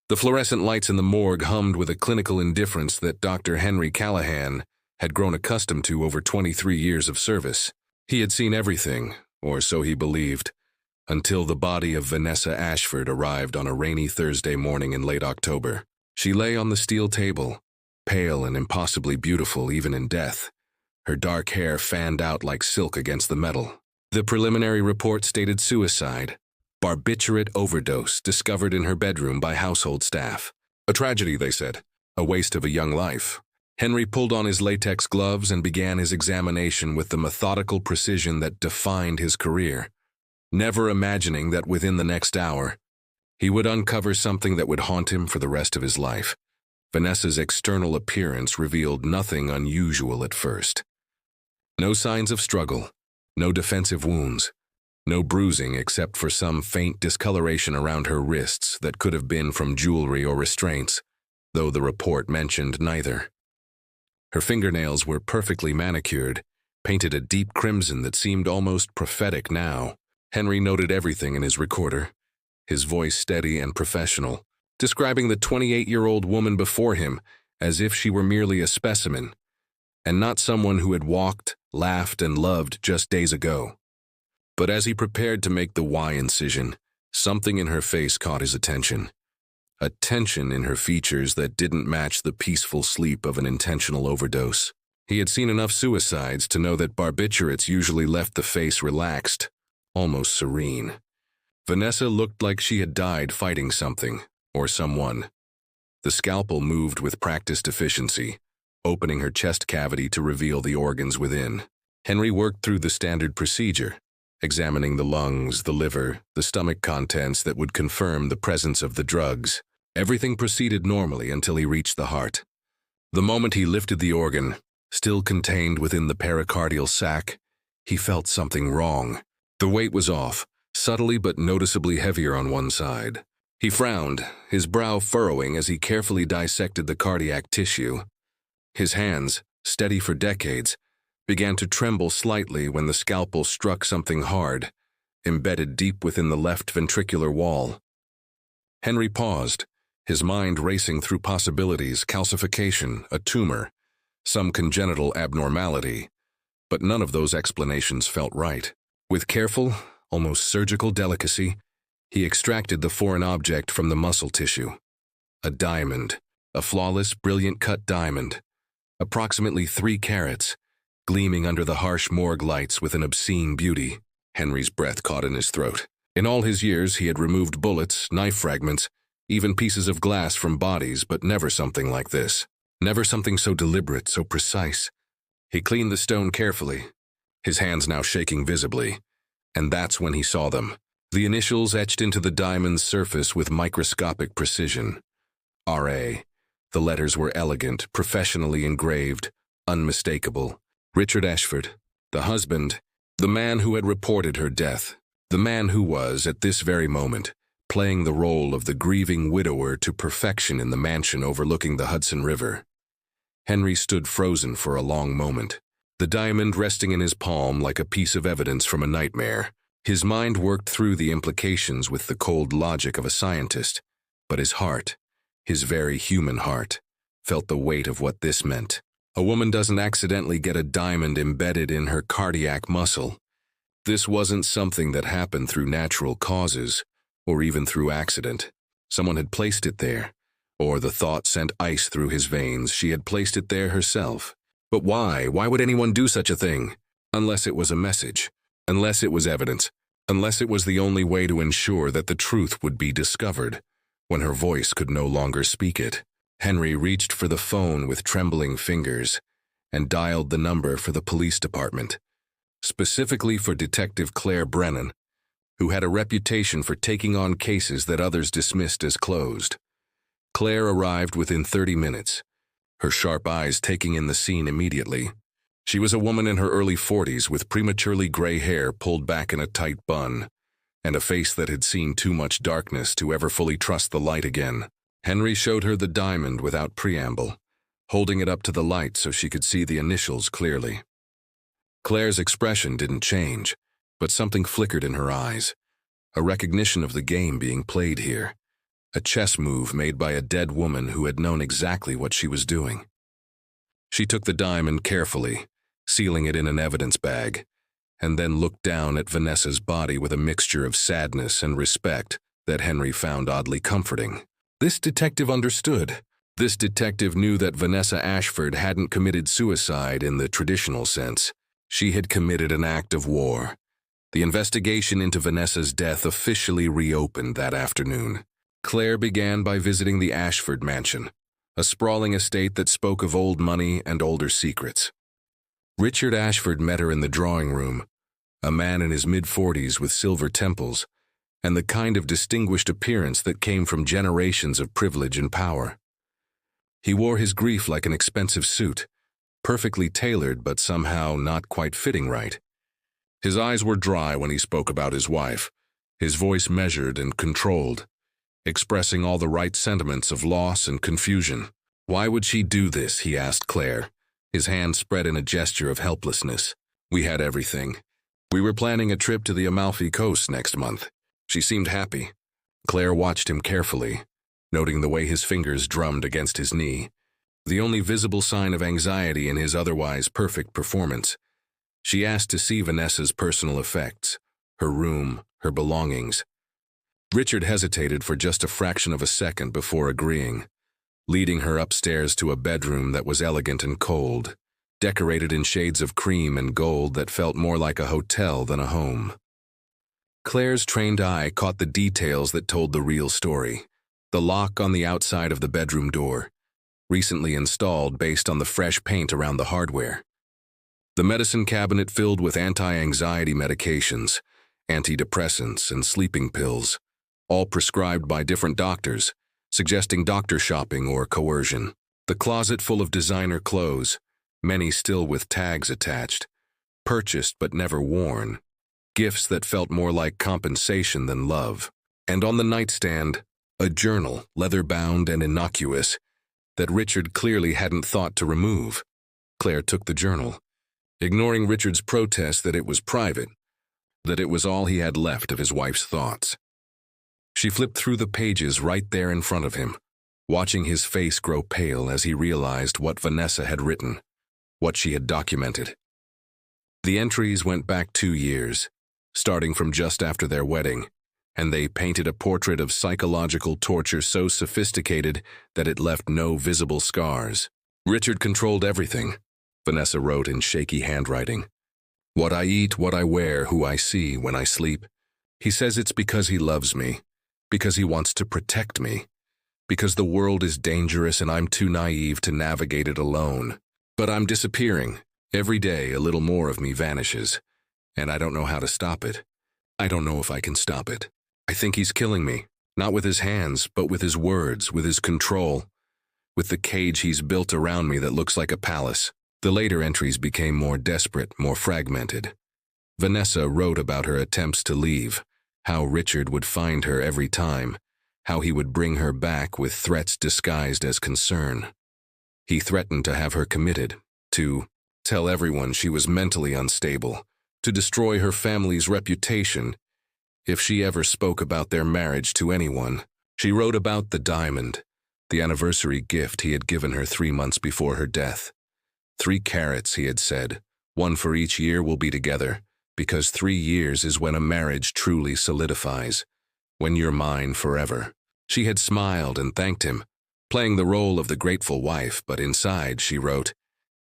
The fluorescent lights in the morgue hummed with a clinical indifference that Dr. Henry Callahan had grown accustomed to over 23 years of service. He had seen everything, or so he believed, until the body of Vanessa Ashford arrived on a rainy Thursday morning in late October. She lay on the steel table, pale and impossibly beautiful even in death, her dark hair fanned out like silk against the metal. The preliminary report stated suicide, barbiturate overdose discovered in her bedroom by household staff. A tragedy, they said, a waste of a young life. Henry pulled on his latex gloves and began his examination with the methodical precision that defined his career, never imagining that within the next hour, he would uncover something that would haunt him for the rest of his life. Vanessa's external appearance revealed nothing unusual at first. No signs of struggle, no defensive wounds, no bruising except for some faint discoloration around her wrists that could have been from jewelry or restraints, though the report mentioned neither. Her fingernails were perfectly manicured, painted a deep crimson that seemed almost prophetic now. Henry noted everything in his recorder, his voice steady and professional, describing the 28-year-old woman before him as if she were merely a specimen, and not someone who had walked, laughed, and loved just days ago. But as he prepared to make the Y incision, something in her face caught his attention. A tension in her features that didn't match the peaceful sleep of an intentional overdose. He had seen enough suicides to know that barbiturates usually left the face relaxed, almost serene. Vanessa looked like she had died fighting something, or someone. The scalpel moved with practiced efficiency, opening her chest cavity to reveal the organs within. Henry worked through the standard procedure, examining the lungs, the liver, the stomach contents that would confirm the presence of the drugs. Everything proceeded normally until he reached the heart. The moment he lifted the organ, still contained within the pericardial sac, he felt something wrong. The weight was off, subtly but noticeably heavier on one side. He frowned, his brow furrowing as he carefully dissected the cardiac tissue. His hands, steady for decades, began to tremble slightly when the scalpel struck something hard, embedded deep within the left ventricular wall. Henry paused, his mind racing through possibilities: calcification, a tumor, some congenital abnormality. But none of those explanations felt right. With careful, almost surgical delicacy, he extracted the foreign object from the muscle tissue. A diamond, a flawless, brilliant-cut diamond, approximately 3 carats, gleaming under the harsh morgue lights with an obscene beauty. Henry's breath caught in his throat. In all his years, he had removed bullets, knife fragments, even pieces of glass from bodies, but never something like this. Never something so deliberate, so precise. He cleaned the stone carefully, his hands now shaking visibly, and that's when he saw them. The initials etched into the diamond's surface with microscopic precision. R.A. The letters were elegant, professionally engraved, unmistakable. Richard Ashford, the husband, the man who had reported her death, the man who was, at this very moment, playing the role of the grieving widower to perfection in the mansion overlooking the Hudson River. Henry stood frozen for a long moment, the diamond resting in his palm like a piece of evidence from a nightmare. His mind worked through the implications with the cold logic of a scientist, but his heart, his very human heart, felt the weight of what this meant. A woman doesn't accidentally get a diamond embedded in her cardiac muscle. This wasn't something that happened through natural causes, or even through accident. Someone had placed it there, or the thought sent ice through his veins. She had placed it there herself. But why? Why would anyone do such a thing? Unless it was a message, unless it was evidence, unless it was the only way to ensure that the truth would be discovered, when her voice could no longer speak it. Henry reached for the phone with trembling fingers and dialed the number for the police department, specifically for Detective Claire Brennan, who had a reputation for taking on cases that others dismissed as closed. Claire arrived within 30 minutes, her sharp eyes taking in the scene immediately. She was a woman in her early 40s with prematurely gray hair pulled back in a tight bun, and a face that had seen too much darkness to ever fully trust the light again. Henry showed her the diamond without preamble, holding it up to the light so she could see the initials clearly. Claire's expression didn't change, but something flickered in her eyes, a recognition of the game being played here. a chess move made by a dead woman who had known exactly what she was doing. She took the diamond carefully, sealing it in an evidence bag, and then looked down at Vanessa's body with a mixture of sadness and respect that Henry found oddly comforting. This detective understood. This detective knew that Vanessa Ashford hadn't committed suicide in the traditional sense. She had committed an act of war. The investigation into Vanessa's death officially reopened that afternoon. Claire began by visiting the Ashford mansion, a sprawling estate that spoke of old money and older secrets. Richard Ashford met her in the drawing room, a man in his mid-40s with silver temples, and the kind of distinguished appearance that came from generations of privilege and power. He wore his grief like an expensive suit, perfectly tailored but somehow not quite fitting right. His eyes were dry when he spoke about his wife, his voice measured and controlled, expressing all the right sentiments of loss and confusion. "Why would she do this?" he asked Claire, his hand spread in a gesture of helplessness. "We had everything. We were planning a trip to the Amalfi Coast next month." She seemed happy. Claire watched him carefully, noting the way his fingers drummed against his knee, the only visible sign of anxiety in his otherwise perfect performance. She asked to see Vanessa's personal effects, her room, her belongings. Richard hesitated for just a fraction of a second before agreeing, leading her upstairs to a bedroom that was elegant and cold, decorated in shades of cream and gold that felt more like a hotel than a home. Claire's trained eye caught the details that told the real story. The lock on the outside of the bedroom door, recently installed based on the fresh paint around the hardware. The medicine cabinet filled with anti-anxiety medications, antidepressants, and sleeping pills, all prescribed by different doctors, suggesting doctor shopping or coercion. The closet full of designer clothes, many still with tags attached, purchased but never worn, gifts that felt more like compensation than love. And on the nightstand, a journal, leather-bound and innocuous, that Richard clearly hadn't thought to remove. Claire took the journal, ignoring Richard's protest that it was private, that it was all he had left of his wife's thoughts. She flipped through the pages right there in front of him, watching his face grow pale as he realized what Vanessa had written, what she had documented. The entries went back 2 years, starting from just after their wedding, and they painted a portrait of psychological torture so sophisticated that it left no visible scars. "Richard controlled everything," Vanessa wrote in shaky handwriting. "What I eat, what I wear, who I see when I sleep. He says it's because he loves me, because he wants to protect me, because the world is dangerous and I'm too naive to navigate it alone. But I'm disappearing. Every day a little more of me vanishes, and I don't know how to stop it. I don't know if I can stop it. I think he's killing me, not with his hands, but with his words, with his control, with the cage he's built around me that looks like a palace." The later entries became more desperate, more fragmented. Vanessa wrote about her attempts to leave, how Richard would find her every time, how he would bring her back with threats disguised as concern. He threatened to have her committed, to tell everyone she was mentally unstable, to destroy her family's reputation if she ever spoke about their marriage to anyone. She wrote about the diamond, the anniversary gift he had given her 3 months before her death. 3 carats, he had said, 1 for each year we'll be together, because 3 years is when a marriage truly solidifies, when you're mine forever. She had smiled and thanked him, playing the role of the grateful wife, but inside, she wrote,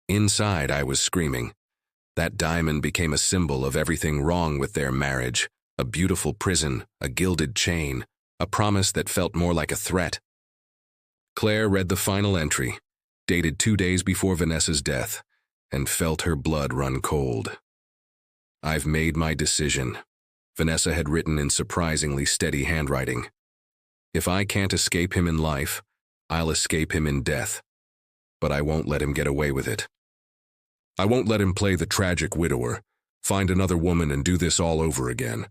"Inside I was screaming." That diamond became a symbol of everything wrong with their marriage, a beautiful prison, a gilded chain, a promise that felt more like a threat. Claire read the final entry, dated 2 days before Vanessa's death, and felt her blood run cold. "I've made my decision," Vanessa had written in surprisingly steady handwriting. "If I can't escape him in life, I'll escape him in death. But I won't let him get away with it. I won't let him play the tragic widower, find another woman and do this all over again.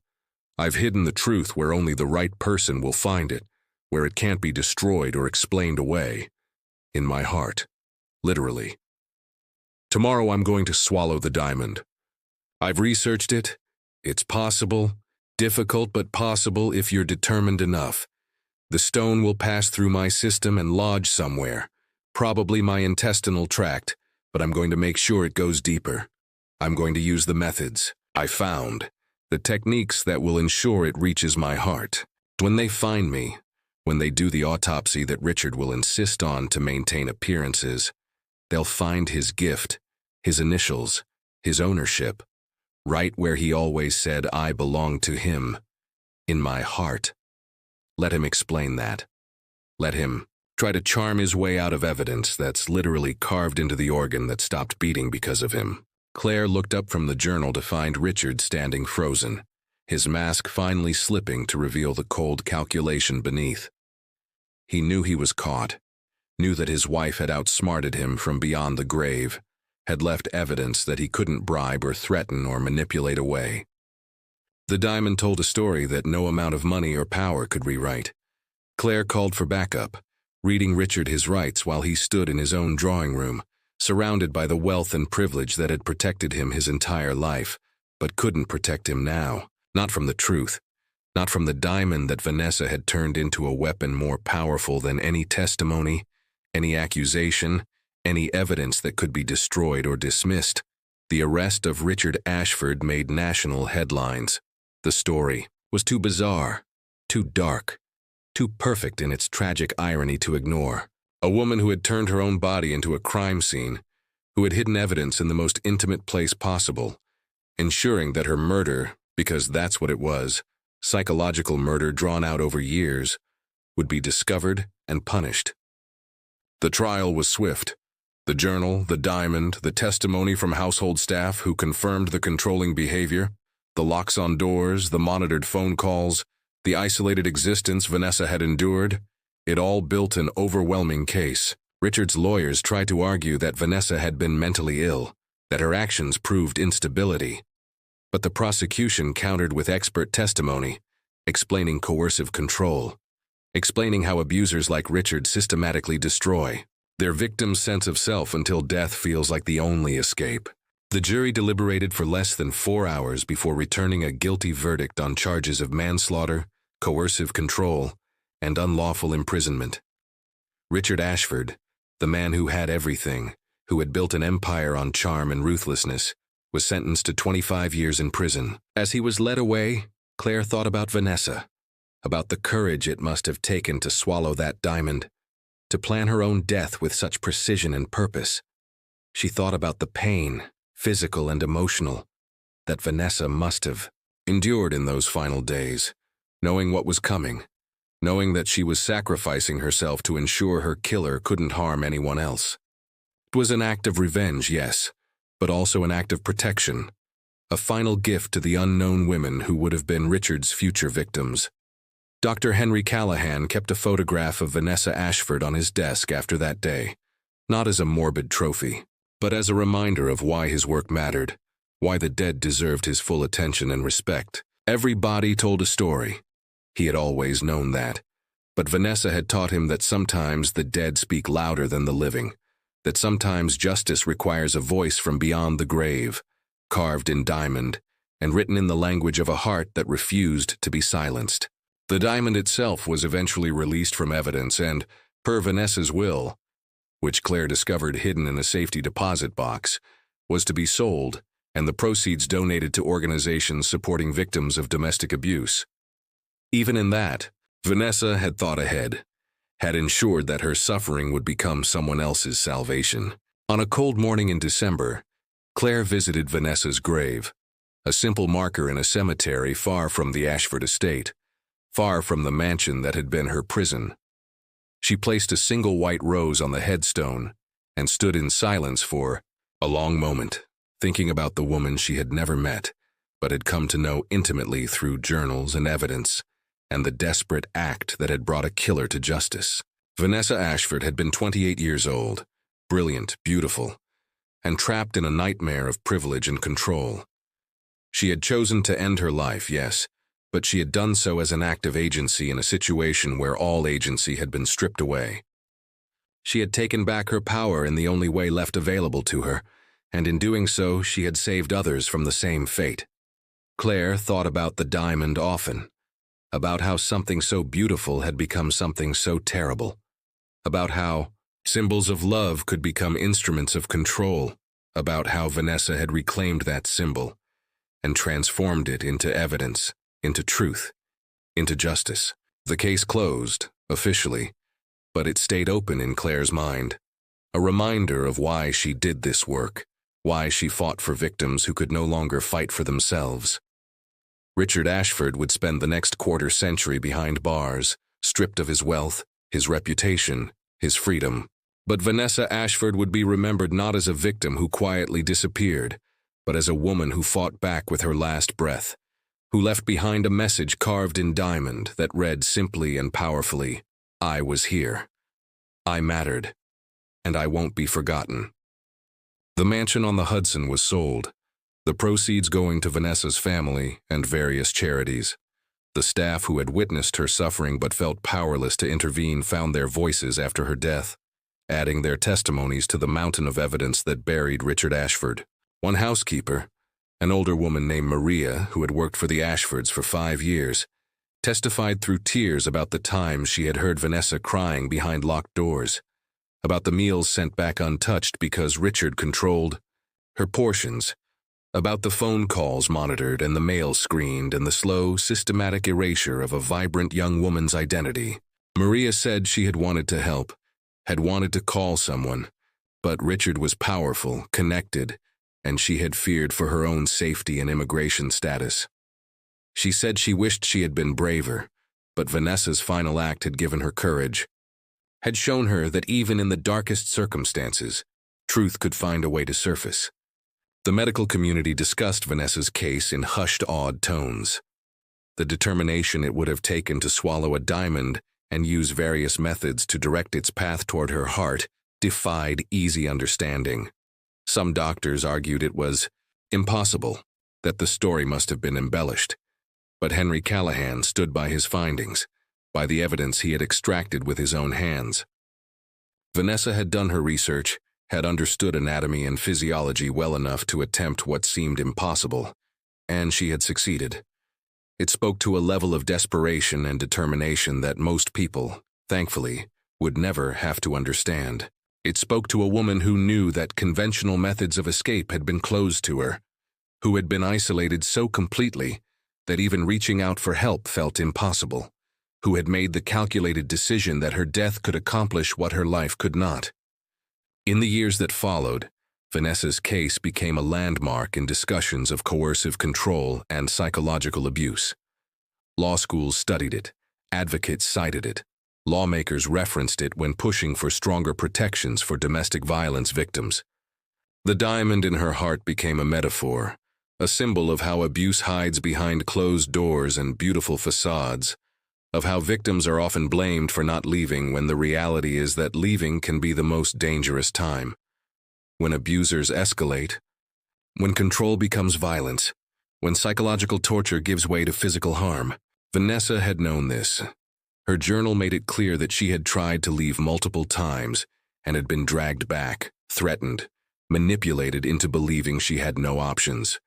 I've hidden the truth where only the right person will find it, where it can't be destroyed or explained away. In my heart, literally. Tomorrow I'm going to swallow the diamond. I've researched it. It's possible, difficult but possible if you're determined enough. The stone will pass through my system and lodge somewhere, probably my intestinal tract, but I'm going to make sure it goes deeper. I'm going to use the methods I found, the techniques that will ensure it reaches my heart. When they find me, when they do the autopsy that Richard will insist on to maintain appearances, they'll find his gift, his initials, his ownership, right where he always said I belong to him, in my heart. Let him explain that. Let him try to charm his way out of evidence that's literally carved into the organ that stopped beating because of him. Claire looked up from the journal to find Richard standing frozen, his mask finally slipping to reveal the cold calculation beneath. He knew he was caught, knew that his wife had outsmarted him from beyond the grave, had left evidence that he couldn't bribe or threaten or manipulate away. The diamond told a story that no amount of money or power could rewrite. Claire called for backup, reading Richard his rights while he stood in his own drawing room, surrounded by the wealth and privilege that had protected him his entire life, but couldn't protect him now. Not from the truth, not from the diamond that Vanessa had turned into a weapon more powerful than any testimony, any accusation, any evidence that could be destroyed or dismissed. The arrest of Richard Ashford made national headlines. The story was too bizarre, too dark, too perfect in its tragic irony to ignore. A woman who had turned her own body into a crime scene, who had hidden evidence in the most intimate place possible, ensuring that her murder, because that's what it was, psychological murder drawn out over years, would be discovered and punished. The trial was swift. The journal, the diamond, the testimony from household staff who confirmed the controlling behavior, the locks on doors, the monitored phone calls, the isolated existence Vanessa had endured, it all built an overwhelming case. Richard's lawyers tried to argue that Vanessa had been mentally ill, that her actions proved instability. But the prosecution countered with expert testimony, explaining coercive control, explaining how abusers like Richard systematically destroy their victim's sense of self until death feels like the only escape. The jury deliberated for less than 4 hours before returning a guilty verdict on charges of manslaughter, coercive control, and unlawful imprisonment. Richard Ashford, the man who had everything, who had built an empire on charm and ruthlessness, was sentenced to 25 years in prison. As he was led away, Claire thought about Vanessa, about the courage it must have taken to swallow that diamond, to plan her own death with such precision and purpose. She thought about the pain, physical and emotional, that Vanessa must have endured in those final days, knowing what was coming, knowing that she was sacrificing herself to ensure her killer couldn't harm anyone else. It was an act of revenge, yes, but also an act of protection, a final gift to the unknown women who would have been Richard's future victims. Dr. Henry Callahan kept a photograph of Vanessa Ashford on his desk after that day, not as a morbid trophy, but as a reminder of why his work mattered, why the dead deserved his full attention and respect. Every body told a story. He had always known that. But Vanessa had taught him that sometimes the dead speak louder than the living, that sometimes justice requires a voice from beyond the grave, carved in diamond, and written in the language of a heart that refused to be silenced. The diamond itself was eventually released from evidence and, per Vanessa's will, which Claire discovered hidden in a safety deposit box, was to be sold and the proceeds donated to organizations supporting victims of domestic abuse. Even in that, Vanessa had thought ahead, had ensured that her suffering would become someone else's salvation. On a cold morning in December, Claire visited Vanessa's grave, a simple marker in a cemetery far from the Ashford estate, far from the mansion that had been her prison. She placed a single white rose on the headstone and stood in silence for a long moment, thinking about the woman she had never met, but had come to know intimately through journals and evidence, and the desperate act that had brought a killer to justice. Vanessa Ashford had been 28 years old, brilliant, beautiful, and trapped in a nightmare of privilege and control. She had chosen to end her life, yes, but she had done so as an act of agency in a situation where all agency had been stripped away. She had taken back her power in the only way left available to her, and in doing so, she had saved others from the same fate. Claire thought about the diamond often, about how something so beautiful had become something so terrible, about how symbols of love could become instruments of control, about how Vanessa had reclaimed that symbol and transformed it into evidence, into truth, into justice. The case closed, officially, but it stayed open in Claire's mind, a reminder of why she did this work, why she fought for victims who could no longer fight for themselves. Richard Ashford would spend the next quarter-century behind bars, stripped of his wealth, his reputation, his freedom. But Vanessa Ashford would be remembered not as a victim who quietly disappeared, but as a woman who fought back with her last breath, who left behind a message carved in diamond that read simply and powerfully, "I was here. I mattered. And I won't be forgotten." The mansion on the Hudson was sold, the proceeds going to Vanessa's family and various charities. The staff who had witnessed her suffering but felt powerless to intervene found their voices after her death, adding their testimonies to the mountain of evidence that buried Richard Ashford. One housekeeper, an older woman named Maria, who had worked for the Ashfords for 5 years, testified through tears about the times she had heard Vanessa crying behind locked doors, about the meals sent back untouched because Richard controlled her portions, about the phone calls monitored and the mail screened and the slow, systematic erasure of a vibrant young woman's identity. Maria said she had wanted to help, had wanted to call someone, but Richard was powerful, connected, and she had feared for her own safety and immigration status. She said she wished she had been braver, but Vanessa's final act had given her courage, had shown her that even in the darkest circumstances, truth could find a way to surface. The medical community discussed Vanessa's case in hushed, awed tones. The determination it would have taken to swallow a diamond and use various methods to direct its path toward her heart defied easy understanding. Some doctors argued it was impossible, that the story must have been embellished. But Henry Callahan stood by his findings, by the evidence he had extracted with his own hands. Vanessa had done her research, had understood anatomy and physiology well enough to attempt what seemed impossible, and she had succeeded. It spoke to a level of desperation and determination that most people, thankfully, would never have to understand. It spoke to a woman who knew that conventional methods of escape had been closed to her, who had been isolated so completely that even reaching out for help felt impossible, who had made the calculated decision that her death could accomplish what her life could not. In the years that followed, Vanessa's case became a landmark in discussions of coercive control and psychological abuse. Law schools studied it, advocates cited it, lawmakers referenced it when pushing for stronger protections for domestic violence victims. The diamond in her heart became a metaphor, a symbol of how abuse hides behind closed doors and beautiful facades, of how victims are often blamed for not leaving when the reality is that leaving can be the most dangerous time. When abusers escalate, when control becomes violence, when psychological torture gives way to physical harm. Vanessa had known this. Her journal made it clear that she had tried to leave multiple times and had been dragged back, threatened, manipulated into believing she had no options.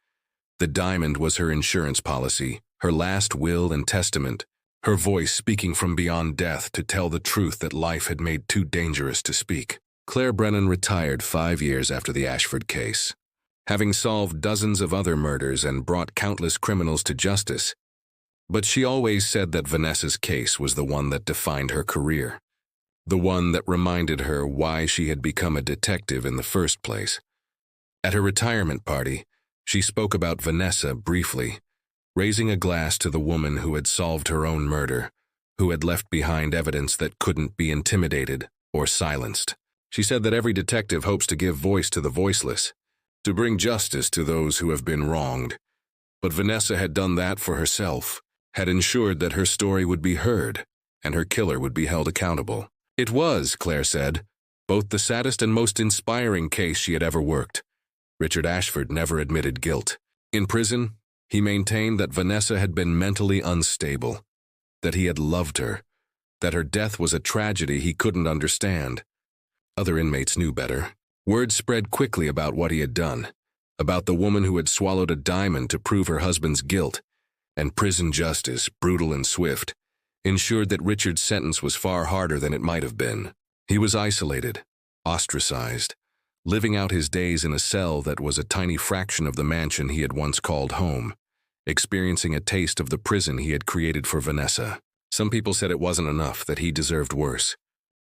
The diamond was her insurance policy, her last will and testament, her voice speaking from beyond death to tell the truth that life had made too dangerous to speak. Claire Brennan retired 5 years after the Ashford case. Having solved dozens of other murders and brought countless criminals to justice, but she always said that Vanessa's case was the one that defined her career, the one that reminded her why she had become a detective in the first place. At her retirement party, she spoke about Vanessa briefly, raising a glass to the woman who had solved her own murder, who had left behind evidence that couldn't be intimidated or silenced. She said that every detective hopes to give voice to the voiceless, to bring justice to those who have been wronged. But Vanessa had done that for herself, had ensured that her story would be heard, and her killer would be held accountable. It was, Claire said, both the saddest and most inspiring case she had ever worked. Richard Ashford never admitted guilt. In prison, he maintained that Vanessa had been mentally unstable, that he had loved her, that her death was a tragedy he couldn't understand. Other inmates knew better. Word spread quickly about what he had done, about the woman who had swallowed a diamond to prove her husband's guilt, and prison justice, brutal and swift, ensured that Richard's sentence was far harder than it might have been. He was isolated, ostracized, living out his days in a cell that was a tiny fraction of the mansion he had once called home, experiencing a taste of the prison he had created for Vanessa. Some people said it wasn't enough, that he deserved worse.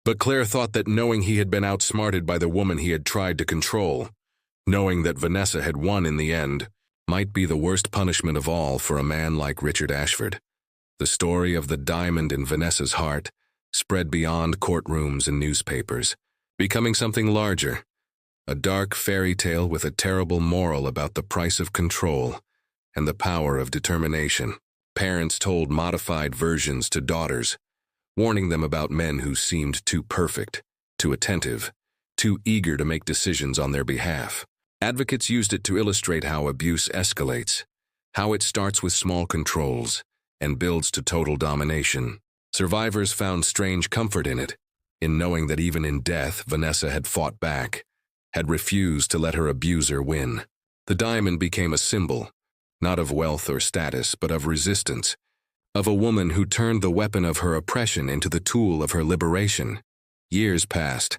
But Claire thought that knowing he had been outsmarted by the woman he had tried to control, knowing that Vanessa had won in the end, might be the worst punishment of all for a man like Richard Ashford. The story of the diamond in Vanessa's heart spread beyond courtrooms and newspapers, becoming something larger, a dark fairy tale with a terrible moral about the price of control and the power of determination. Parents told modified versions to daughters, warning them about men who seemed too perfect, too attentive, too eager to make decisions on their behalf. Advocates used it to illustrate how abuse escalates, how it starts with small controls and builds to total domination. Survivors found strange comfort in it, in knowing that even in death, Vanessa had fought back, had refused to let her abuser win. The diamond became a symbol, not of wealth or status, but of resistance, of a woman who turned the weapon of her oppression into the tool of her liberation. Years passed,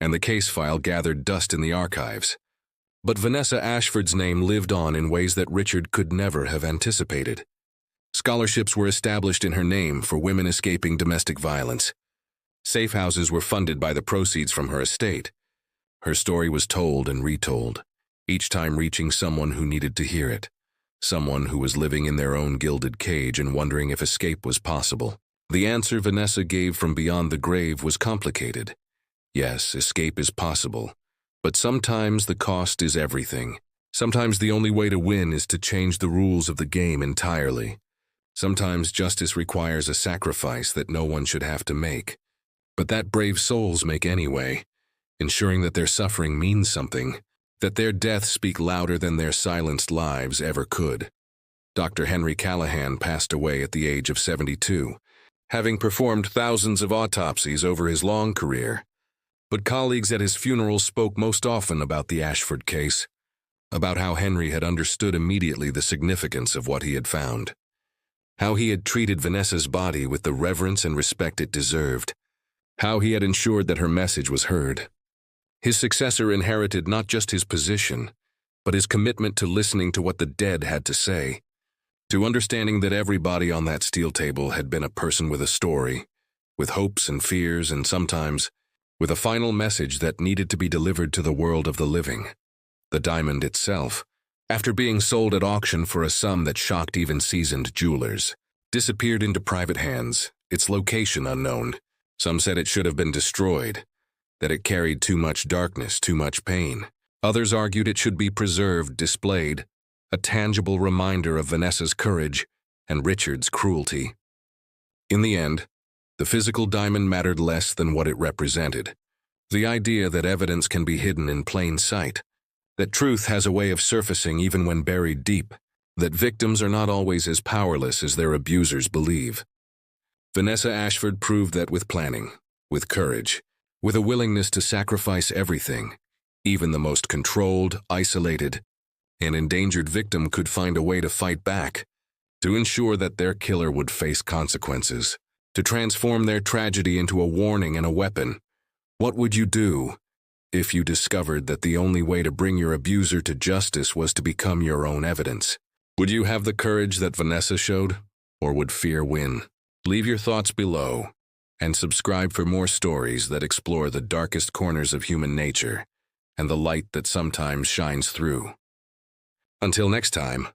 and the case file gathered dust in the archives. But Vanessa Ashford's name lived on in ways that Richard could never have anticipated. Scholarships were established in her name for women escaping domestic violence. Safe houses were funded by the proceeds from her estate. Her story was told and retold, each time reaching someone who needed to hear it, someone who was living in their own gilded cage and wondering if escape was possible. The answer Vanessa gave from beyond the grave was complicated. Yes, escape is possible, but sometimes the cost is everything. Sometimes the only way to win is to change the rules of the game entirely. Sometimes justice requires a sacrifice that no one should have to make, but that brave souls make anyway, ensuring that their suffering means something, that their deaths speak louder than their silenced lives ever could. Dr. Henry Callahan passed away at the age of 72, having performed thousands of autopsies over his long career. But colleagues at his funeral spoke most often about the Ashford case, about how Henry had understood immediately the significance of what he had found, how he had treated Vanessa's body with the reverence and respect it deserved, how he had ensured that her message was heard. His successor inherited not just his position, but his commitment to listening to what the dead had to say, to understanding that everybody on that steel table had been a person with a story, with hopes and fears, and sometimes with a final message that needed to be delivered to the world of the living. The diamond itself, after being sold at auction for a sum that shocked even seasoned jewelers, disappeared into private hands, its location unknown. Some said it should have been destroyed, that it carried too much darkness, too much pain. Others argued it should be preserved, displayed, a tangible reminder of Vanessa's courage and Richard's cruelty. In the end, the physical diamond mattered less than what it represented. The idea that evidence can be hidden in plain sight, that truth has a way of surfacing even when buried deep, that victims are not always as powerless as their abusers believe. Vanessa Ashford proved that with planning, with courage, with a willingness to sacrifice everything, even the most controlled, isolated, and endangered victim could find a way to fight back, to ensure that their killer would face consequences, to transform their tragedy into a warning and a weapon. What would you do if you discovered that the only way to bring your abuser to justice was to become your own evidence? Would you have the courage that Vanessa showed, or would fear win? Leave your thoughts below, and subscribe for more stories that explore the darkest corners of human nature and the light that sometimes shines through. Until next time.